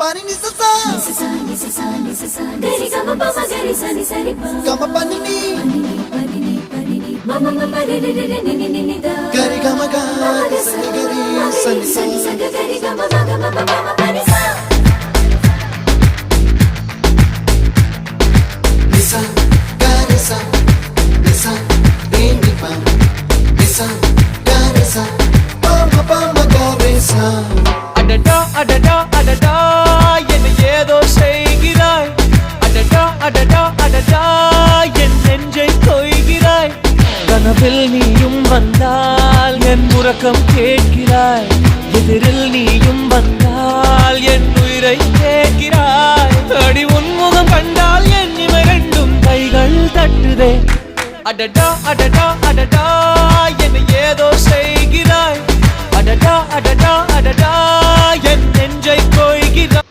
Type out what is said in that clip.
Pani ni sa sa gari ga ma pa ma gari sa ni sa ri pa ga ma pa ni ma ma ma pa re re re ni ni ni da gari ga ma ga sa ni gari sa ni sa gari ga ma ga ma pa ma pa ni sa ni sa gari sa re ni pa ni sa gari sa pa ma gari sa அடடா அடடா அடடா என்ன ஏதோ செய்கிறாய் அடடா அடடா அடடா என் நெஞ்சை கொய்கிறாய் கனவில் நீயும் வந்தால் என் உறக்கம் கேட்கிறாய் எதிரில் நீயும் வந்தால் என் உயிரை கேட்கிறாய் அடி உன்முகம் கண்டால் என் இவை ரெண்டும் கைகள் தட்டுதே அடடா அடடா அடடா என்ன ஏதோ செய்கிறாய் அடடா அடடா அடடா என் நெஞ்சை கொய்கிறாய்